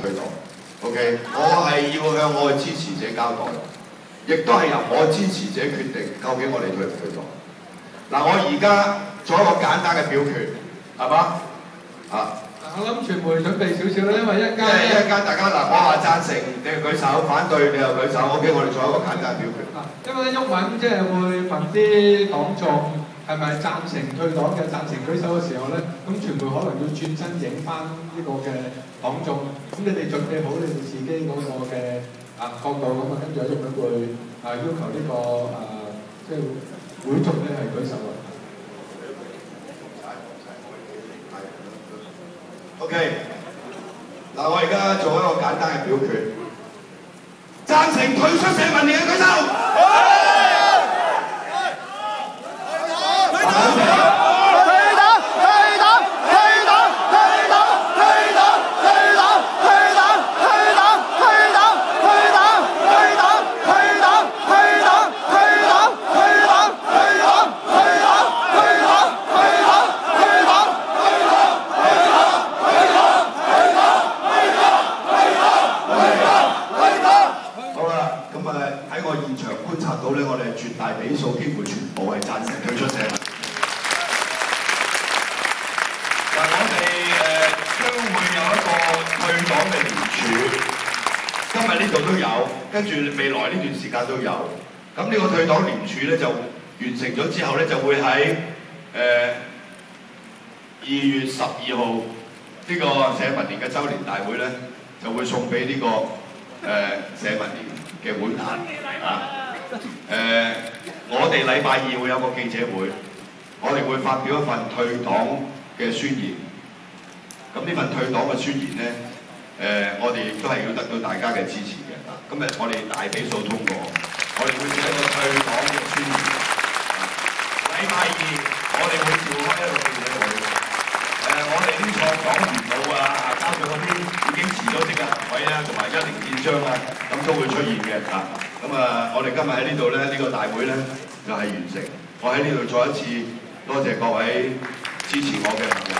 退黨。OK， 我係要向我嘅支持者交代，亦都係由我支持者決定究竟我哋退唔退黨。嗱，我而家做一個簡單嘅表決，係嘛？啊！我諗傳媒準備少少啦，因為一間大家嗱，我話贊成，你又舉手；反對，你又舉手。OK， 我哋做一個簡單表決。因為毓民即係會問啲黨眾係咪贊成退黨嘅，贊成舉手嘅時候咧，咁傳媒可能要轉身影翻呢個嘅黨眾。咁你哋準備好你哋自己嗰個嘅角度咁啊，跟住毓民會要求呢個即係會眾咧係舉手啊。OK， 嗱，我而家做一個簡單嘅表決，贊成退出社民連嘅舉手。我哋絕大比數幾乎全部係贊成退出社民。嗱，我哋將會有一個退黨嘅聯署，今日呢度都有，跟住未來呢段時間都有。咁呢個退黨聯署咧就完成咗之後咧，就會喺2月12號呢個社民連嘅週年大會咧，就會送俾呢個社民連嘅會壇啊。我哋禮拜二會有個記者會，我哋會發表一份退黨嘅宣言。咁呢份退黨嘅宣言咧，我哋亦都係要得到大家嘅支持嘅。今日我哋大比數通過，我哋會寫一個退黨嘅宣言。禮拜二我哋會召開一個記者會。我哋啲創黨元老啊，包括嗰啲已經辭咗職嘅行委啊，同埋一零建章啊，咁都會出現嘅啊。咁我哋今日喺呢度咧，呢個大會咧就係完成。我喺呢度再一次多謝各位支持我嘅朋友。